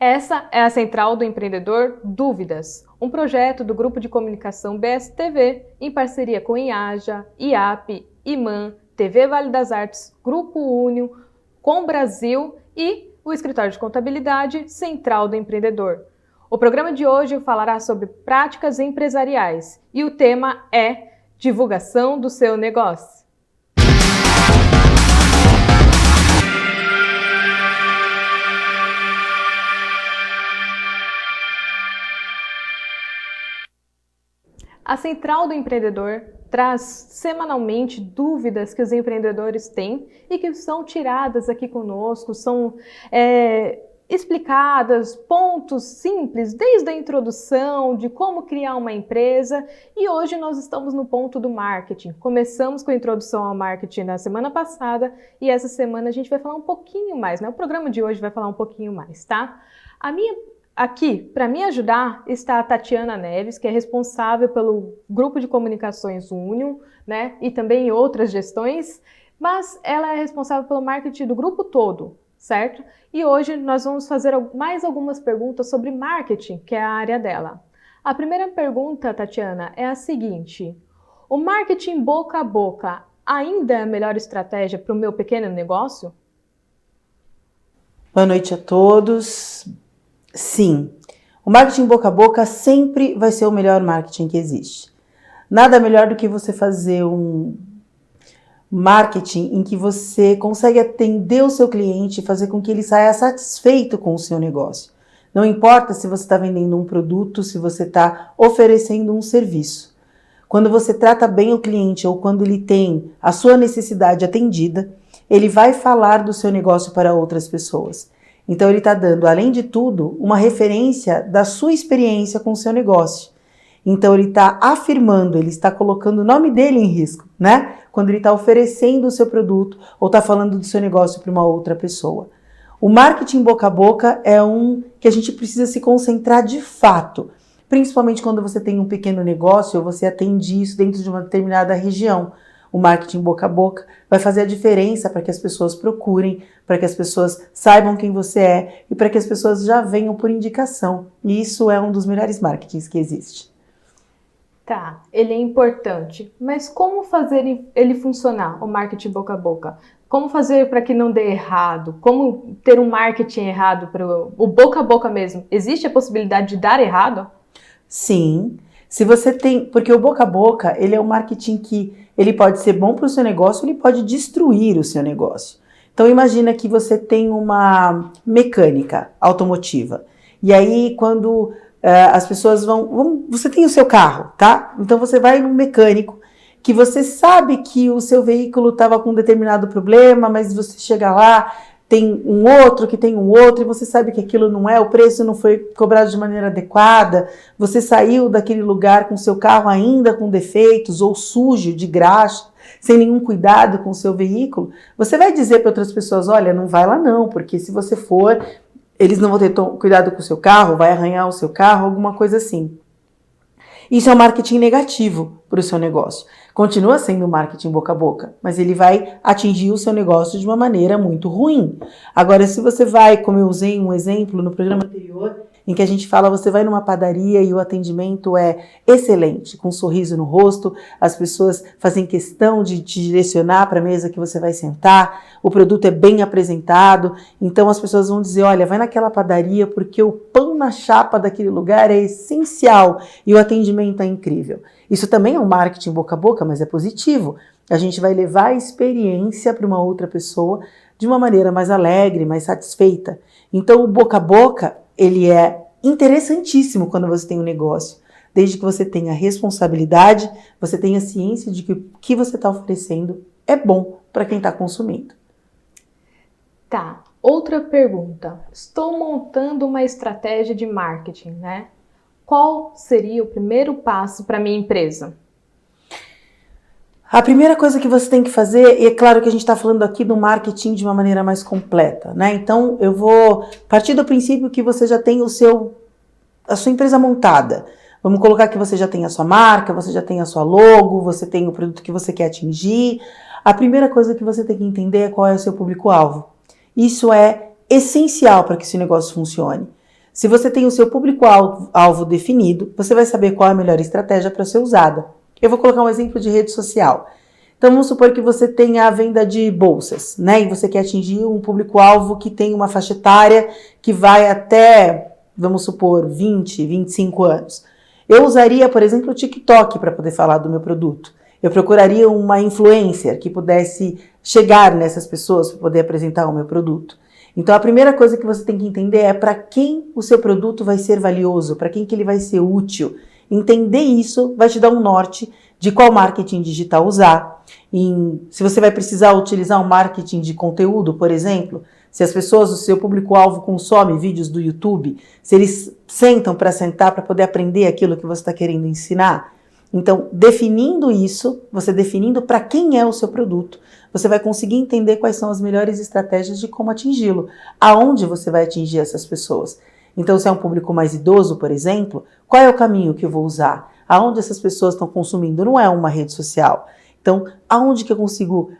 Essa é a Central do Empreendedor Dúvidas, um projeto do Grupo de Comunicação BSTV, em parceria com IAJA, IAP, IMAN, TV Vale das Artes, Grupo Unio, Com Brasil e o Escritório de Contabilidade Central do Empreendedor. O programa de hoje falará sobre práticas empresariais e o tema é divulgação do seu negócio. A Central do Empreendedor traz semanalmente dúvidas que os empreendedores têm e que são tiradas aqui conosco, são explicadas, pontos simples, desde a introdução, de como criar uma empresa, e hoje nós estamos no ponto do marketing. Começamos com a introdução ao marketing na semana passada e essa semana a gente vai falar um pouquinho mais, né? O programa de hoje vai falar um pouquinho mais, tá? Aqui, para me ajudar, está a Tatiana Neves, que é responsável pelo Grupo de Comunicações Unio, né? E também outras gestões, mas ela é responsável pelo marketing do grupo todo, certo? E hoje nós vamos fazer mais algumas perguntas sobre marketing, que é a área dela. A primeira pergunta, Tatiana, é a seguinte: o marketing boca a boca ainda é a melhor estratégia para o meu pequeno negócio? Boa noite a todos. Sim, o marketing boca a boca sempre vai ser o melhor marketing que existe. Nada melhor do que você fazer um marketing em que você consegue atender o seu cliente e fazer com que ele saia satisfeito com o seu negócio. Não importa se você está vendendo um produto, se você está oferecendo um serviço. Quando você trata bem o cliente ou quando ele tem a sua necessidade atendida, ele vai falar do seu negócio para outras pessoas. Então ele está dando, além de tudo, uma referência da sua experiência com o seu negócio. Então ele está afirmando, ele está colocando o nome dele em risco, né? Quando ele está oferecendo o seu produto ou está falando do seu negócio para uma outra pessoa. O marketing boca a boca é um que a gente precisa se concentrar de fato, principalmente quando você tem um pequeno negócio ou você atende isso dentro de uma determinada região. O marketing boca a boca vai fazer a diferença para que as pessoas procurem, para que as pessoas saibam quem você é e para que as pessoas já venham por indicação. E isso é um dos melhores marketings que existe. Tá, ele é importante, mas como fazer ele funcionar, o marketing boca a boca? Como fazer para que não dê errado? Como ter um marketing errado para o boca a boca mesmo? Existe a possibilidade de dar errado? Sim, se você tem, porque o boca a boca, ele é um marketing que ele pode ser bom para o seu negócio, ele pode destruir o seu negócio. Então imagina que você tem uma mecânica automotiva e aí quando as pessoas você tem o seu carro, tá? Então você vai num mecânico que você sabe que o seu veículo estava com um determinado problema, mas você chega lá, tem um outro que tem um outro, e você sabe que aquilo não é, o preço não foi cobrado de maneira adequada, você saiu daquele lugar com o seu carro ainda com defeitos, ou sujo, de graxa, sem nenhum cuidado com o seu veículo, você vai dizer para outras pessoas, olha, não vai lá não, porque se você for, eles não vão ter cuidado com o seu carro, vai arranhar o seu carro, alguma coisa assim. Isso é um marketing negativo para o seu negócio. Continua sendo marketing boca a boca, mas ele vai atingir o seu negócio de uma maneira muito ruim. Agora, se você vai, como eu usei um exemplo no programa anterior, em que a gente fala, você vai numa padaria e o atendimento é excelente, com um sorriso no rosto, as pessoas fazem questão de te direcionar para a mesa que você vai sentar, o produto é bem apresentado, então as pessoas vão dizer, olha, vai naquela padaria porque o pão na chapa daquele lugar é essencial e o atendimento é incrível. Isso também é um marketing boca a boca, mas é positivo. A gente vai levar a experiência para uma outra pessoa de uma maneira mais alegre, mais satisfeita. Então o boca a boca, ele é interessantíssimo quando você tem um negócio, desde que você tenha responsabilidade, você tenha ciência de que o que você está oferecendo é bom para quem está consumindo. Tá, outra pergunta. Estou montando uma estratégia de marketing, né? Qual seria o primeiro passo para minha empresa? A primeira coisa que você tem que fazer, e é claro que a gente está falando aqui do marketing de uma maneira mais completa, né? Então eu vou partir do princípio que você já tem a sua empresa montada. Vamos colocar que você já tem a sua marca, você já tem a sua logo, você tem o produto que você quer atingir. A primeira coisa que você tem que entender é qual é o seu público-alvo. Isso é essencial para que esse negócio funcione. Se você tem o seu público-alvo definido, você vai saber qual é a melhor estratégia para ser usada. Eu vou colocar um exemplo de rede social. Então, vamos supor que você tenha a venda de bolsas, né? E você quer atingir um público-alvo que tem uma faixa etária que vai até, vamos supor, 20, 25 anos. Eu usaria, por exemplo, o TikTok para poder falar do meu produto. Eu procuraria uma influencer que pudesse chegar nessas pessoas para poder apresentar o meu produto. Então, a primeira coisa que você tem que entender é para quem o seu produto vai ser valioso, para quem que ele vai ser útil. Entender isso vai te dar um norte de qual marketing digital usar. Se você vai precisar utilizar um marketing de conteúdo, por exemplo, se as pessoas, o seu público-alvo consome vídeos do YouTube, se eles sentam para sentar para poder aprender aquilo que você está querendo ensinar. Então, definindo isso, você definindo para quem é o seu produto, você vai conseguir entender quais são as melhores estratégias de como atingi-lo, aonde você vai atingir essas pessoas. Então, se é um público mais idoso, por exemplo, qual é o caminho que eu vou usar? Aonde essas pessoas estão consumindo? Não é uma rede social. Então, aonde eu consigo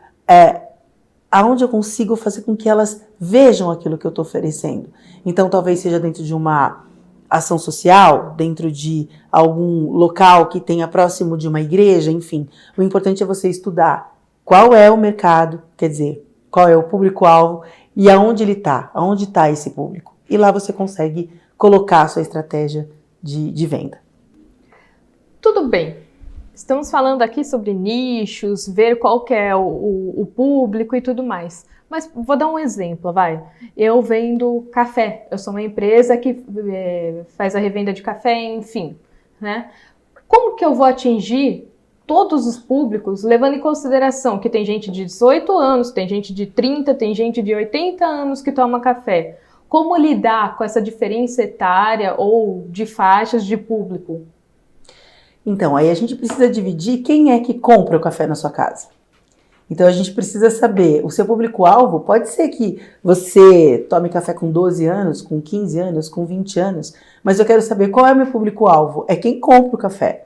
fazer com que elas vejam aquilo que eu estou oferecendo? Então, talvez seja dentro de uma ação social, dentro de algum local que tenha próximo de uma igreja, enfim. O importante é você estudar qual é o mercado, quer dizer, qual é o público-alvo e aonde ele está, aonde está esse público. E lá você consegue colocar a sua estratégia de venda. Tudo bem. Estamos falando aqui sobre nichos, ver qual que é o público e tudo mais. Mas vou dar um exemplo, vai. Eu vendo café. Eu sou uma empresa que faz a revenda de café, enfim, né? Como que eu vou atingir todos os públicos, levando em consideração que tem gente de 18 anos, tem gente de 30, tem gente de 80 anos que toma café? Como lidar com essa diferença etária ou de faixas de público? Então, aí a gente precisa dividir quem é que compra o café na sua casa. Então, a gente precisa saber, o seu público-alvo pode ser que você tome café com 12 anos, com 15 anos, com 20 anos, mas eu quero saber qual é o meu público-alvo, é quem compra o café.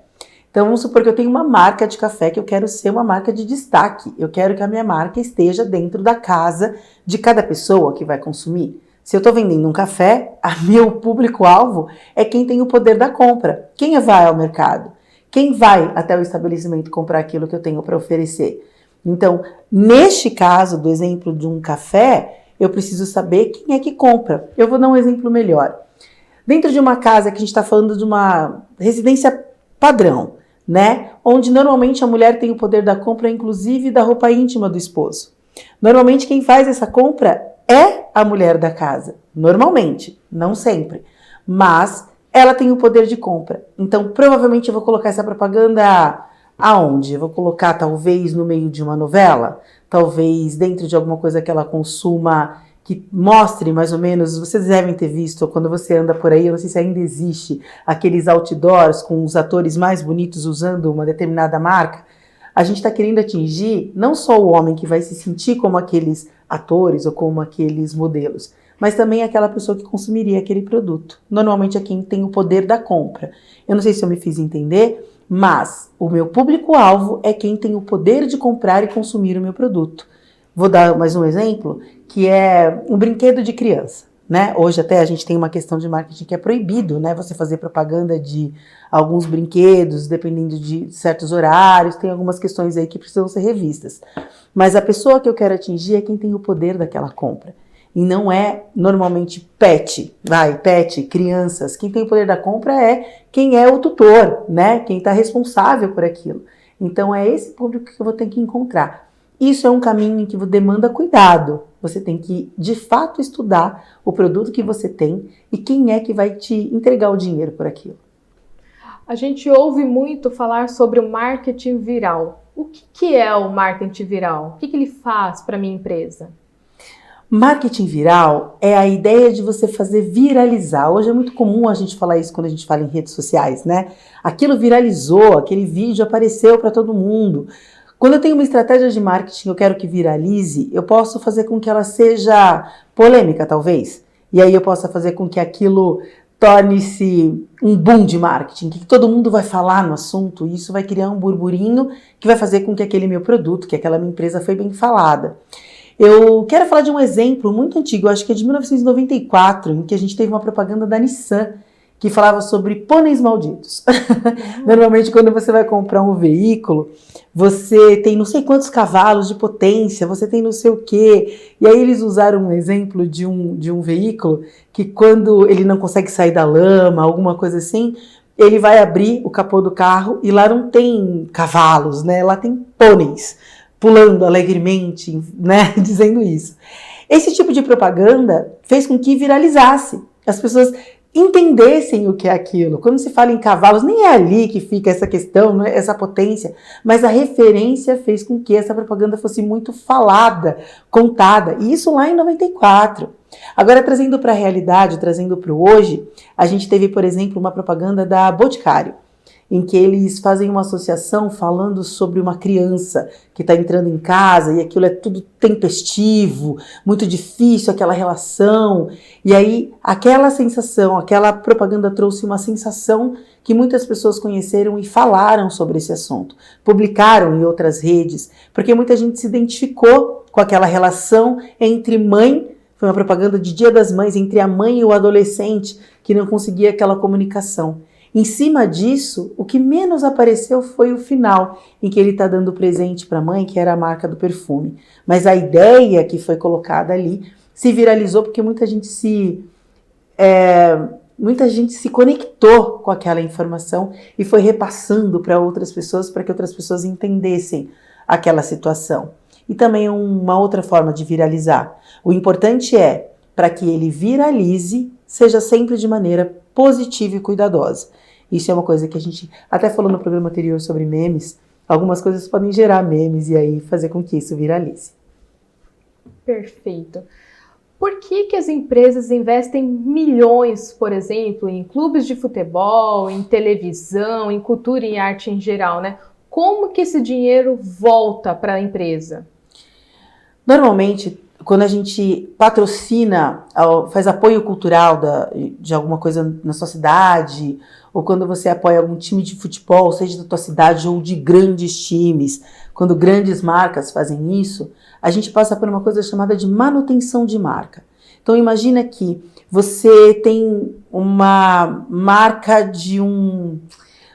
Então, vamos supor que eu tenho uma marca de café que eu quero ser uma marca de destaque. Eu quero que a minha marca esteja dentro da casa de cada pessoa que vai consumir. Se eu estou vendendo um café, meu público-alvo é quem tem o poder da compra. Quem vai ao mercado? Quem vai até o estabelecimento comprar aquilo que eu tenho para oferecer? Então, neste caso do exemplo de um café, eu preciso saber quem é que compra. Eu vou dar um exemplo melhor. Dentro de uma casa que a gente está falando de uma residência padrão, né? Onde normalmente a mulher tem o poder da compra, inclusive da roupa íntima do esposo. Normalmente quem faz essa compra é a mulher da casa. Normalmente, não sempre. Mas ela tem o poder de compra. Então, provavelmente eu vou colocar essa propaganda aonde? Eu vou colocar talvez no meio de uma novela, talvez dentro de alguma coisa que ela consuma, que mostre mais ou menos, vocês devem ter visto quando você anda por aí, eu não sei se ainda existe, aqueles outdoors com os atores mais bonitos usando uma determinada marca. A gente está querendo atingir não só o homem que vai se sentir como aqueles atores ou como aqueles modelos, mas também aquela pessoa que consumiria aquele produto. Normalmente é quem tem o poder da compra. Eu não sei se eu me fiz entender, mas o meu público-alvo é quem tem o poder de comprar e consumir o meu produto. Vou dar mais um exemplo, que é um brinquedo de criança, né? Hoje até a gente tem uma questão de marketing que é proibido, né? Você fazer propaganda de alguns brinquedos, dependendo de certos horários, tem algumas questões aí que precisam ser revistas. Mas a pessoa que eu quero atingir é quem tem o poder daquela compra. E não é normalmente pet, crianças. Quem tem o poder da compra é quem é o tutor, né? Quem está responsável por aquilo. Então é esse público que eu vou ter que encontrar. Isso é um caminho em que demanda cuidado. Você tem que, de fato, estudar o produto que você tem e quem é que vai te entregar o dinheiro por aquilo. A gente ouve muito falar sobre o marketing viral. O que é o marketing viral? O que ele faz para a minha empresa? Marketing viral é a ideia de você fazer viralizar. Hoje é muito comum a gente falar isso quando a gente fala em redes sociais, né? Aquilo viralizou, aquele vídeo apareceu para todo mundo. Quando eu tenho uma estratégia de marketing, eu quero que viralize, eu posso fazer com que ela seja polêmica, talvez. E aí eu possa fazer com que aquilo torne-se um boom de marketing, que todo mundo vai falar no assunto, e isso vai criar um burburinho que vai fazer com que aquele meu produto, que aquela minha empresa foi bem falada. Eu quero falar de um exemplo muito antigo, acho que é de 1994, em que a gente teve uma propaganda da Nissan que falava sobre pôneis malditos. Normalmente, quando você vai comprar um veículo, você tem não sei quantos cavalos de potência, você tem não sei o quê. E aí eles usaram um exemplo de um veículo que quando ele não consegue sair da lama, alguma coisa assim, ele vai abrir o capô do carro e lá não tem cavalos, né? Lá tem pôneis pulando alegremente, né? Dizendo isso. Esse tipo de propaganda fez com que viralizasse. As pessoas entendessem o que é aquilo. Quando se fala em cavalos, nem é ali que fica essa questão, né, essa potência, mas a referência fez com que essa propaganda fosse muito falada, contada, e isso lá em 94. Agora, trazendo para a realidade, trazendo para o hoje, a gente teve, por exemplo, uma propaganda da Boticário, em que eles fazem uma associação falando sobre uma criança que está entrando em casa e aquilo é tudo tempestivo, muito difícil aquela relação. E aí aquela sensação, aquela propaganda trouxe uma sensação que muitas pessoas conheceram e falaram sobre esse assunto, publicaram em outras redes, porque muita gente se identificou com aquela relação entre mãe. Foi uma propaganda de Dia das Mães entre a mãe e o adolescente que não conseguia aquela comunicação. Em cima disso, o que menos apareceu foi o final, em que ele está dando presente para a mãe, que era a marca do perfume. Mas a ideia que foi colocada ali se viralizou porque muita gente se conectou com aquela informação e foi repassando para outras pessoas, para que outras pessoas entendessem aquela situação. E também uma outra forma de viralizar. O importante é, para que ele viralize, seja sempre de maneira positiva e cuidadosa. Isso é uma coisa que a gente até falou no programa anterior sobre memes. Algumas coisas podem gerar memes e aí fazer com que isso viralize. Perfeito. Por que as empresas investem milhões, por exemplo, em clubes de futebol, em televisão, em cultura e arte em geral, né? Como que esse dinheiro volta para a empresa? Normalmente, quando a gente patrocina, faz apoio cultural de alguma coisa na sua cidade, ou quando você apoia algum time de futebol, seja da tua cidade ou de grandes times, quando grandes marcas fazem isso, a gente passa por uma coisa chamada de manutenção de marca. Então imagina que você tem uma marca de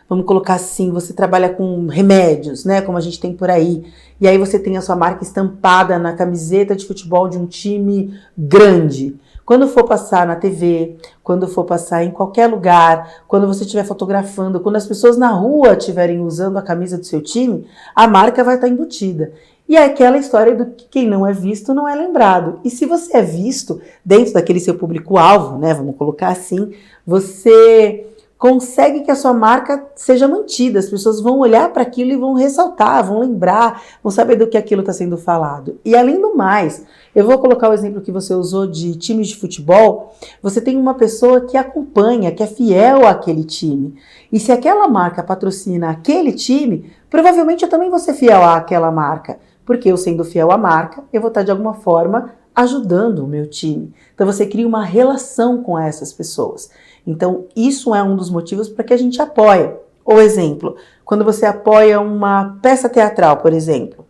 vamos colocar assim, você trabalha com remédios, né, como a gente tem por aí, e aí você tem a sua marca estampada na camiseta de futebol de um time grande. Quando for passar na TV, quando for passar em qualquer lugar, quando você estiver fotografando, quando as pessoas na rua estiverem usando a camisa do seu time, a marca vai estar embutida. E é aquela história do que quem não é visto não é lembrado. E se você é visto dentro daquele seu público-alvo, né, vamos colocar assim, você consegue que a sua marca seja mantida. As pessoas vão olhar para aquilo e vão ressaltar, vão lembrar, vão saber do que aquilo está sendo falado. E além do mais, eu vou colocar o exemplo que você usou de times de futebol. Você tem uma pessoa que acompanha, que é fiel àquele time. E se aquela marca patrocina aquele time, provavelmente eu também vou ser fiel àquela marca. Porque eu sendo fiel à marca, eu vou estar de alguma forma ajudando o meu time. Então você cria uma relação com essas pessoas. Então isso é um dos motivos para que a gente apoia. Ou exemplo, quando você apoia uma peça teatral, por exemplo.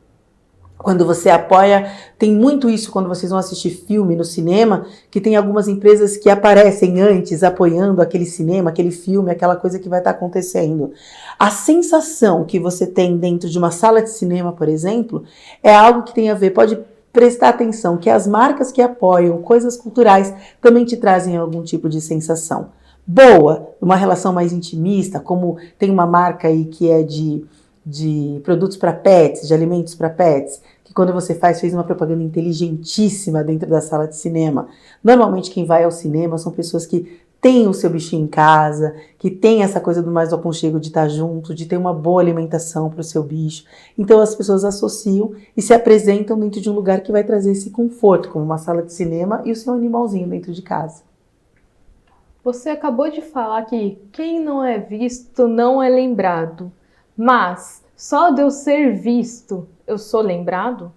Quando você apoia, tem muito isso quando vocês vão assistir filme no cinema, que tem algumas empresas que aparecem antes apoiando aquele cinema, aquele filme, aquela coisa que vai estar acontecendo. A sensação que você tem dentro de uma sala de cinema, por exemplo, é algo que tem a ver, pode prestar atenção, que as marcas que apoiam coisas culturais também te trazem algum tipo de sensação boa, uma relação mais intimista, como tem uma marca aí que é de produtos para pets, de alimentos para pets, que quando você fez uma propaganda inteligentíssima dentro da sala de cinema. Normalmente quem vai ao cinema são pessoas que têm o seu bichinho em casa, que tem essa coisa do mais do aconchego de estar junto, de ter uma boa alimentação para o seu bicho. Então as pessoas associam e se apresentam dentro de um lugar que vai trazer esse conforto, como uma sala de cinema e o seu animalzinho dentro de casa. Você acabou de falar que quem não é visto não é lembrado. Mas só de eu ser visto, eu sou lembrado?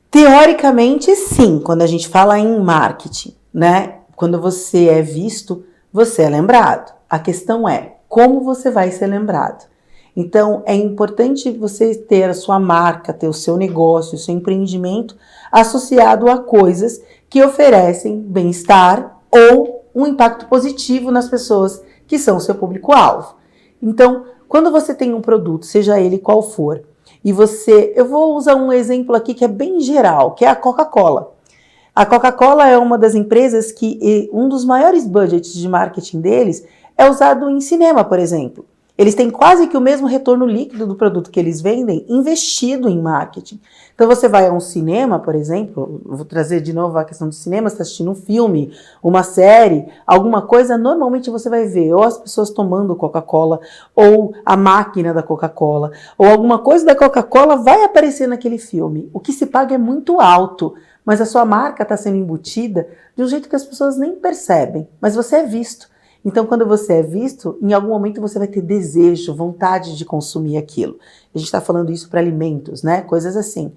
Teoricamente, sim, quando a gente fala em marketing, né? Quando você é visto, você é lembrado. A questão é como você vai ser lembrado. Então, é importante você ter a sua marca, ter o seu negócio, o seu empreendimento associado a coisas que oferecem bem-estar ou um impacto positivo nas pessoas que são o seu público-alvo. Então, quando você tem um produto, seja ele qual for, e eu vou usar um exemplo aqui que é bem geral, que é a Coca-Cola. A Coca-Cola é uma das empresas que um dos maiores budgets de marketing deles é usado em cinema, por exemplo. Eles têm quase que o mesmo retorno líquido do produto que eles vendem investido em marketing. Então você vai a um cinema, por exemplo, vou trazer de novo a questão do cinema, você está assistindo um filme, uma série, alguma coisa, normalmente você vai ver ou as pessoas tomando Coca-Cola, ou a máquina da Coca-Cola, ou alguma coisa da Coca-Cola vai aparecer naquele filme. O que se paga é muito alto, mas a sua marca está sendo embutida de um jeito que as pessoas nem percebem, mas você é visto. Então, quando você é visto, em algum momento você vai ter desejo, vontade de consumir aquilo. A gente está falando isso para alimentos, né? Coisas assim.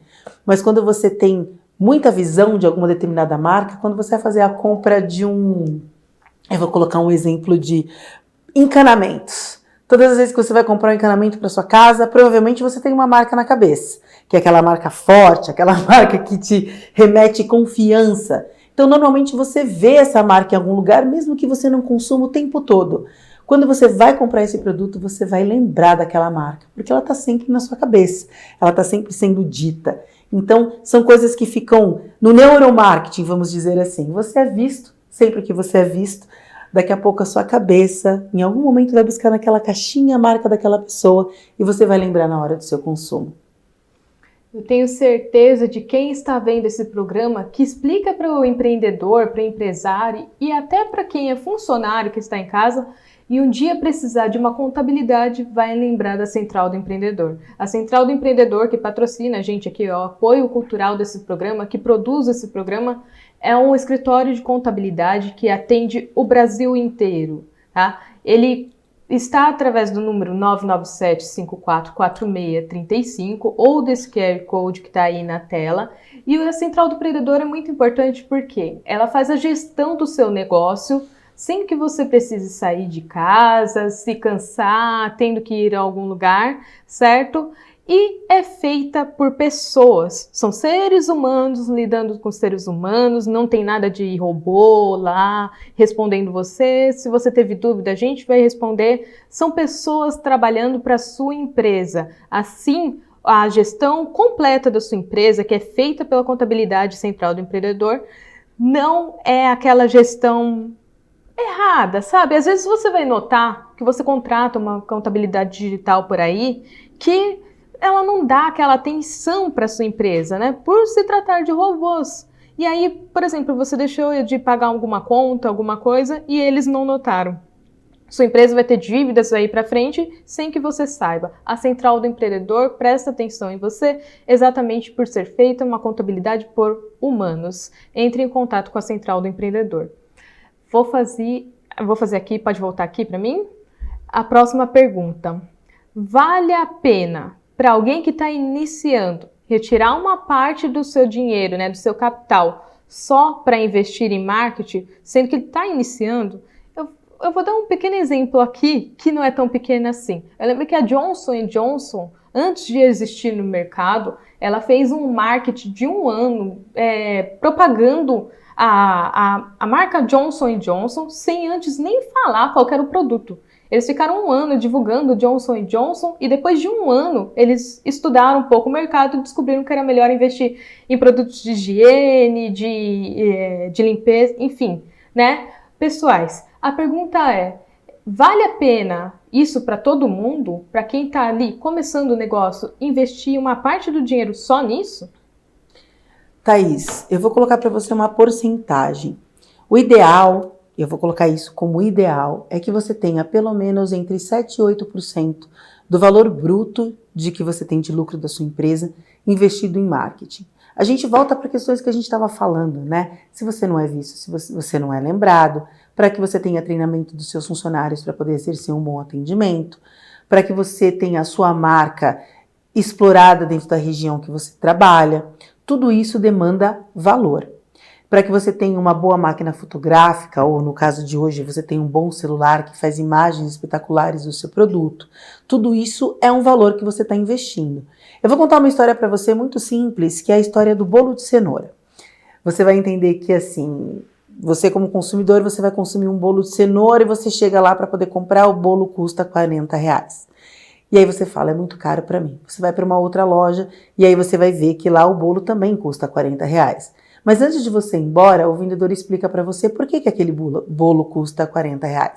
Mas quando você tem muita visão de alguma determinada marca, quando você vai fazer a compra de eu vou colocar um exemplo de encanamentos. Todas as vezes que você vai comprar um encanamento para sua casa, provavelmente você tem uma marca na cabeça, que é aquela marca forte, aquela marca que te remete confiança. Então, normalmente você vê essa marca em algum lugar, mesmo que você não consuma o tempo todo. Quando você vai comprar esse produto, você vai lembrar daquela marca, porque ela está sempre na sua cabeça, ela está sempre sendo dita. Então, são coisas que ficam no neuromarketing, vamos dizer assim. Você é visto, sempre que você é visto, daqui a pouco a sua cabeça, em algum momento, vai buscar naquela caixinha a marca daquela pessoa e você vai lembrar na hora do seu consumo. Eu tenho certeza de quem está vendo esse programa que explica para o empreendedor, para o empresário e até para quem é funcionário que está em casa e um dia precisar de uma contabilidade, vai lembrar da Central do Empreendedor. A Central do Empreendedor, que patrocina a gente aqui, o apoio cultural desse programa, que produz esse programa, é um escritório de contabilidade que atende o Brasil inteiro, tá? Ele está através do número 997-544635 ou desse QR Code que está aí na tela. E a Central do Empreendedor é muito importante porque ela faz a gestão do seu negócio sem que você precise sair de casa, se cansar, tendo que ir a algum lugar, certo? E é feita por pessoas, são seres humanos lidando com seres humanos, não tem nada de robô lá respondendo você. Se você teve dúvida, a gente vai responder. São pessoas trabalhando para a sua empresa. Assim, a gestão completa da sua empresa, que é feita pela Contabilidade Central do Empreendedor, não é aquela gestão errada, sabe? Às vezes você vai notar que você contrata uma contabilidade digital por aí que ela não dá aquela atenção para sua empresa, né? Por se tratar de robôs. E aí, por exemplo, você deixou de pagar alguma conta, alguma coisa, e eles não notaram. Sua empresa vai ter dívidas aí para frente sem que você saiba. A Central do Empreendedor presta atenção em você exatamente por ser feita uma contabilidade por humanos. Entre em contato com a Central do Empreendedor. Vou fazer aqui, pode voltar aqui para mim? A próxima pergunta. Vale a pena para alguém que está iniciando retirar uma parte do seu dinheiro, né, do seu capital, só para investir em marketing, sendo que ele está iniciando? Eu vou dar um pequeno exemplo aqui, que não é tão pequeno assim. Eu lembro que a Johnson & Johnson, antes de existir no mercado, ela fez um marketing de um ano, propagando a marca Johnson & Johnson, sem antes nem falar qual era o produto. Eles ficaram um ano divulgando Johnson & Johnson e depois de um ano eles estudaram um pouco o mercado e descobriram que era melhor investir em produtos de higiene, de limpeza, enfim, né? Pessoais, a pergunta é, vale a pena isso para todo mundo? Para quem está ali começando o negócio, investir uma parte do dinheiro só nisso? Thaís, eu vou colocar para você uma porcentagem. O ideal, eu vou colocar isso como ideal, é que você tenha pelo menos entre 7% e 8% do valor bruto de que você tem de lucro da sua empresa investido em marketing. A gente volta para questões que a gente estava falando, né? Se você não é visto, se você não é lembrado, para que você tenha treinamento dos seus funcionários para poder exercer um bom atendimento, para que você tenha a sua marca explorada dentro da região que você trabalha. Tudo isso demanda valor. para que você tenha uma boa máquina fotográfica, ou no caso de hoje, você tem um bom celular que faz imagens espetaculares do seu produto. Tudo isso é um valor que você está investindo. Eu vou contar uma história para você muito simples, que é a história do bolo de cenoura. Você vai entender que, assim, você como consumidor, você vai consumir um bolo de cenoura e você chega lá para poder comprar, o bolo custa R$40. E aí você fala, é muito caro para mim. Você vai para uma outra loja e aí você vai ver que lá o bolo também custa R$40. Mas antes de você ir embora, o vendedor explica para você por que aquele bolo custa R$40.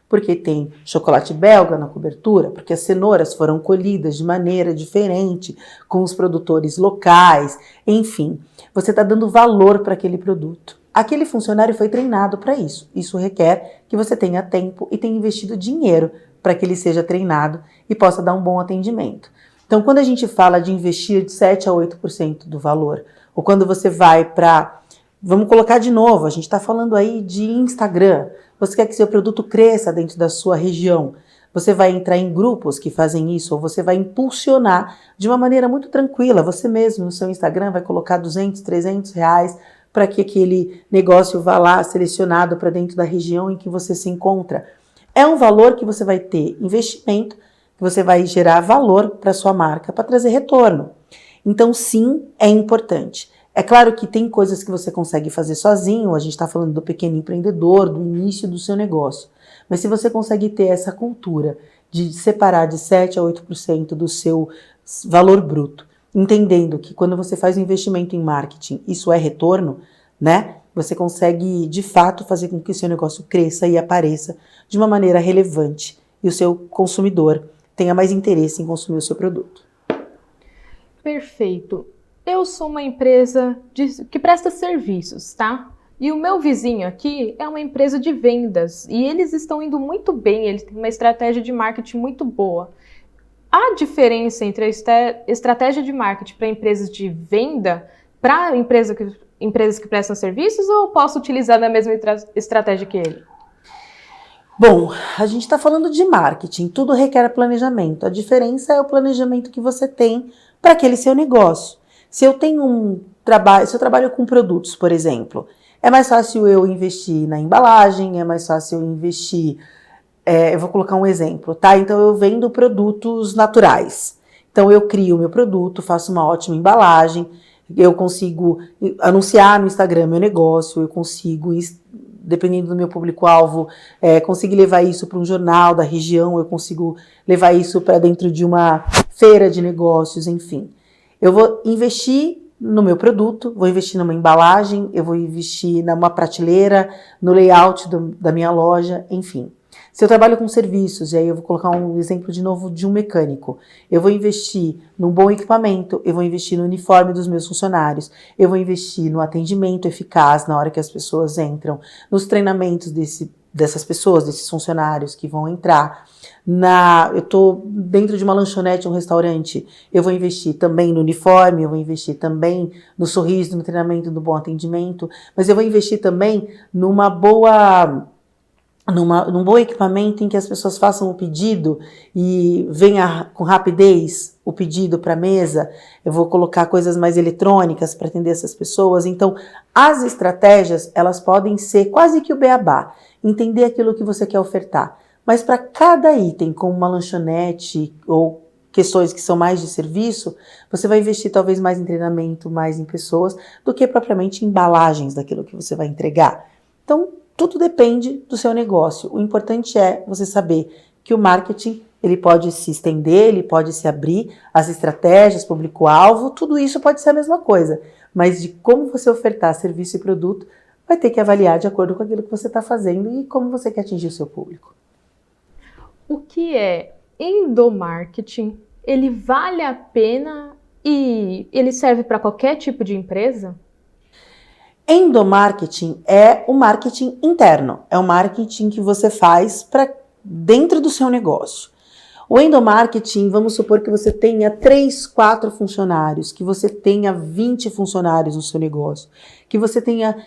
Porque tem chocolate belga na cobertura, porque as cenouras foram colhidas de maneira diferente, com os produtores locais, enfim. Você está dando valor para aquele produto. Aquele funcionário foi treinado para isso. Isso requer que você tenha tempo e tenha investido dinheiro para que ele seja treinado e possa dar um bom atendimento. Então, quando a gente fala de investir de 7 a 8% do valor, ou quando você vai para, vamos colocar de novo, a gente está falando aí de Instagram, você quer que seu produto cresça dentro da sua região, você vai entrar em grupos que fazem isso, ou você vai impulsionar de uma maneira muito tranquila, você mesmo no seu Instagram vai colocar R$200, R$300 para que aquele negócio vá lá selecionado para dentro da região em que você se encontra. É um valor que você vai ter investimento, que você vai gerar valor para sua marca, para trazer retorno. Então, sim, é importante. É claro que tem coisas que você consegue fazer sozinho, a gente está falando do pequeno empreendedor, do início do seu negócio. Mas se você consegue ter essa cultura de separar de 7 a 8% do seu valor bruto, entendendo que quando você faz um investimento em marketing, isso é retorno, né? Você consegue, de fato, fazer com que o seu negócio cresça e apareça de uma maneira relevante e o seu consumidor tenha mais interesse em consumir o seu produto. Perfeito. Eu sou uma empresa que presta serviços, tá? E o meu vizinho aqui é uma empresa de vendas e eles estão indo muito bem, eles têm uma estratégia de marketing muito boa. A diferença entre a estratégia de marketing para empresas de venda para empresas que prestam serviços, ou eu posso utilizar a mesma estratégia que ele? Bom, a gente está falando de marketing, tudo requer planejamento. A diferença é o planejamento que você tem para aquele seu negócio. Se eu trabalho com produtos, por exemplo, é mais fácil eu investir na embalagem, é mais fácil eu investir, eu vou colocar um exemplo, tá? Então eu vendo produtos naturais. Então eu crio o meu produto, faço uma ótima embalagem, eu consigo anunciar no Instagram meu negócio, eu consigo, dependendo do meu público-alvo, conseguir levar isso para um jornal da região, eu consigo levar isso para dentro de uma feira de negócios, enfim. Eu vou investir no meu produto, vou investir numa embalagem, eu vou investir numa prateleira, no layout da minha loja, enfim. Se eu trabalho com serviços, e aí eu vou colocar um exemplo de novo de um mecânico, eu vou investir num bom equipamento, eu vou investir no uniforme dos meus funcionários, eu vou investir no atendimento eficaz na hora que as pessoas entram, nos treinamentos dessas pessoas, desses funcionários que vão entrar. Eu estou dentro de uma lanchonete, um restaurante, eu vou investir também no uniforme, eu vou investir também no sorriso, no treinamento, no bom atendimento, mas eu vou investir também num bom equipamento em que as pessoas façam o pedido e venha com rapidez o pedido para a mesa. Eu vou colocar coisas mais eletrônicas para atender essas pessoas. Então, as estratégias, elas podem ser quase que o beabá, entender aquilo que você quer ofertar. Mas para cada item, como uma lanchonete ou questões que são mais de serviço, você vai investir talvez mais em treinamento, mais em pessoas, do que propriamente em embalagens daquilo que você vai entregar. Então, tudo depende do seu negócio. O importante é você saber que o marketing, ele pode se estender, ele pode se abrir, as estratégias, público-alvo, tudo isso pode ser a mesma coisa. Mas de como você ofertar serviço e produto, vai ter que avaliar de acordo com aquilo que você está fazendo e como você quer atingir o seu público. O que é endomarketing? Ele vale a pena e ele serve para qualquer tipo de empresa? Endomarketing é o marketing interno, é o marketing que você faz para dentro do seu negócio. O endomarketing, vamos supor que você tenha 3, 4 funcionários, que você tenha 20 funcionários no seu negócio, que você tenha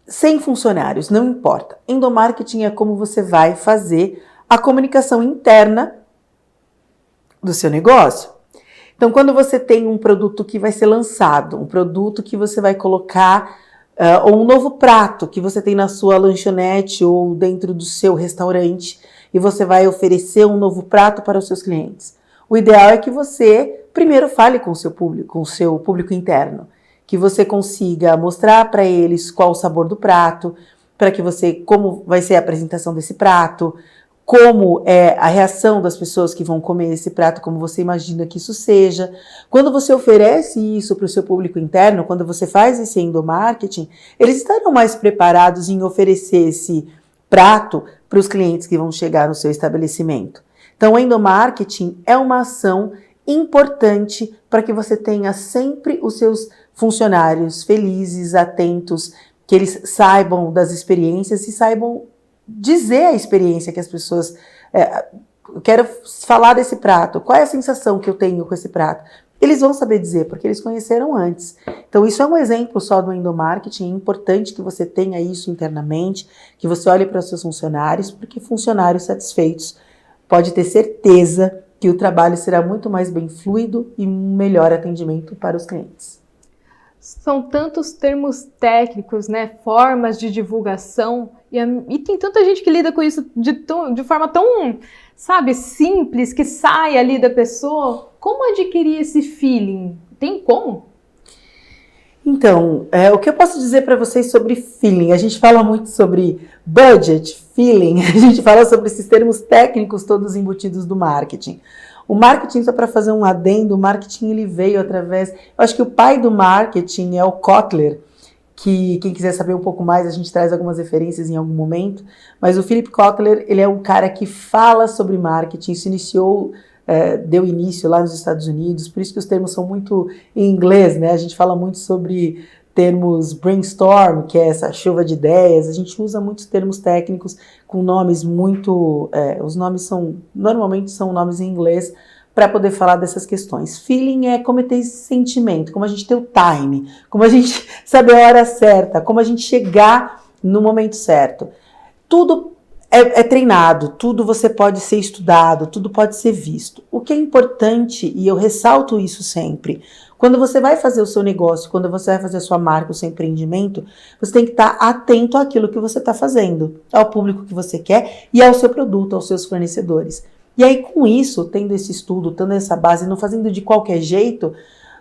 100 funcionários, não importa. Endomarketing é como você vai fazer a comunicação interna do seu negócio. Então, quando você tem um produto que vai ser lançado, um produto que você vai colocar, ou um novo prato que você tem na sua lanchonete ou dentro do seu restaurante, e você vai oferecer um novo prato para os seus clientes. O ideal é que você primeiro fale com o seu público interno, que você consiga mostrar para eles qual o sabor do prato, como vai ser a apresentação desse prato, como é a reação das pessoas que vão comer esse prato, como você imagina que isso seja. Quando você oferece isso para o seu público interno, quando você faz esse endomarketing, eles estarão mais preparados em oferecer esse prato para os clientes que vão chegar no seu estabelecimento. Então, o endomarketing é uma ação importante para que você tenha sempre os seus funcionários felizes, atentos, que eles saibam das experiências e saibam dizer a experiência que as pessoas... eu quero falar desse prato, qual é a sensação que eu tenho com esse prato? Eles vão saber dizer, porque eles conheceram antes. Então, isso é um exemplo só do endomarketing. É importante que você tenha isso internamente, que você olhe para os seus funcionários, porque funcionários satisfeitos, pode ter certeza que o trabalho será muito mais bem fluido e um melhor atendimento para os clientes. São tantos termos técnicos, né? Formas de divulgação, e tem tanta gente que lida com isso de forma tão, sabe, simples, que sai ali da pessoa. Como adquirir esse feeling? Tem como? Então, o que eu posso dizer para vocês sobre feeling? A gente fala muito sobre budget, feeling, a gente fala sobre esses termos técnicos todos embutidos do marketing. O marketing, só para fazer um adendo, o marketing ele veio através... Eu acho que o pai do marketing é o Kotler, que quem quiser saber um pouco mais, a gente traz algumas referências em algum momento, mas o Philip Kotler, ele é um cara que fala sobre marketing, deu início lá nos Estados Unidos, por isso que os termos são muito em inglês, né? A gente fala muito sobre termos brainstorm, que é essa chuva de ideias, a gente usa muitos termos técnicos com nomes muito... os nomes normalmente são nomes em inglês para poder falar dessas questões. Feeling é como ter esse sentimento, como a gente ter o time, como a gente saber a hora certa, como a gente chegar no momento certo. Tudo é treinado, tudo você pode ser estudado, tudo pode ser visto. O que é importante, e eu ressalto isso sempre, quando você vai fazer o seu negócio, quando você vai fazer a sua marca, o seu empreendimento, você tem que estar atento àquilo que você está fazendo, ao público que você quer e ao seu produto, aos seus fornecedores. E aí, com isso, tendo esse estudo, tendo essa base, não fazendo de qualquer jeito,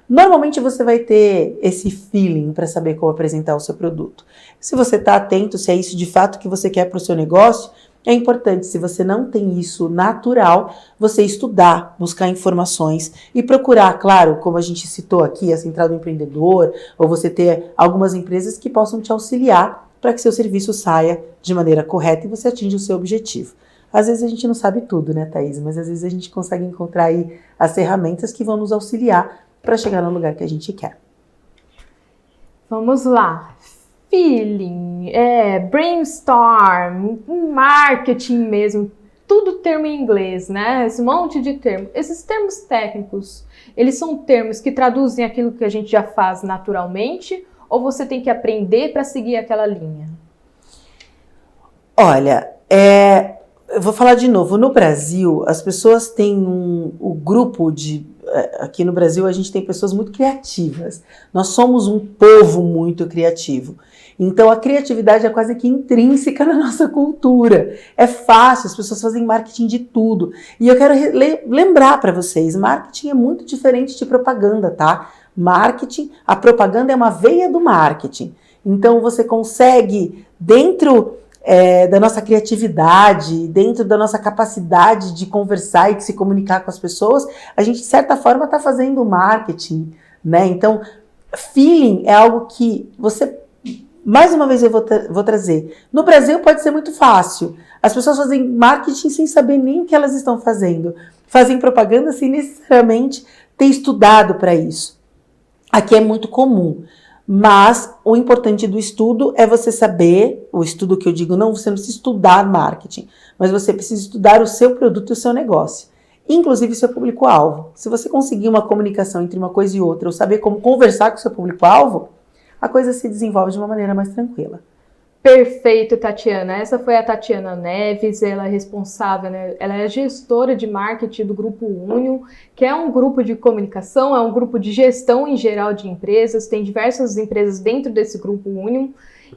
normalmente você vai ter esse feeling para saber como apresentar o seu produto. Se você está atento, se é isso de fato que você quer para o seu negócio, é importante, se você não tem isso natural, você estudar, buscar informações e procurar, claro, como a gente citou aqui, a Central do Empreendedor, ou você ter algumas empresas que possam te auxiliar para que seu serviço saia de maneira correta e você atinja o seu objetivo. Às vezes a gente não sabe tudo, né, Thaís? Mas às vezes a gente consegue encontrar aí as ferramentas que vão nos auxiliar para chegar no lugar que a gente quer. Vamos lá. Feeling, brainstorm, marketing mesmo, tudo termo em inglês, né? Esse monte de termo. Esses termos técnicos, eles são termos que traduzem aquilo que a gente já faz naturalmente ou você tem que aprender para seguir aquela linha? Olha, eu vou falar de novo. No Brasil, as pessoas têm o grupo de... Aqui no Brasil, a gente tem pessoas muito criativas. Nós somos um povo muito criativo. Então, a criatividade é quase que intrínseca na nossa cultura. É fácil, as pessoas fazem marketing de tudo. E eu quero lembrar para vocês, marketing é muito diferente de propaganda, tá? A propaganda é uma veia do marketing. Então, você consegue, dentro da nossa criatividade, dentro da nossa capacidade de conversar e de se comunicar com as pessoas, a gente, de certa forma, está fazendo marketing, né? Então, feeling é algo que você... Mais uma vez eu vou trazer. No Brasil pode ser muito fácil. As pessoas fazem marketing sem saber nem o que elas estão fazendo. Fazem propaganda sem necessariamente ter estudado para isso. Aqui é muito comum. Mas o importante do estudo é você saber, o estudo que eu digo, você não precisa estudar marketing, mas você precisa estudar o seu produto e o seu negócio. Inclusive o seu público-alvo. Se você conseguir uma comunicação entre uma coisa e outra, ou saber como conversar com o seu público-alvo, a coisa se desenvolve de uma maneira mais tranquila. Perfeito, Tatiana. Essa foi a Tatiana Neves, ela é responsável, né? Ela é gestora de marketing do Grupo Union, que é um grupo de comunicação, é um grupo de gestão em geral de empresas, tem diversas empresas dentro desse Grupo Union,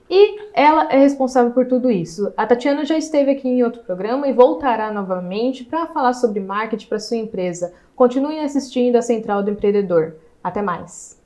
e ela é responsável por tudo isso. A Tatiana já esteve aqui em outro programa e voltará novamente para falar sobre marketing para sua empresa. Continue assistindo a Central do Empreendedor. Até mais!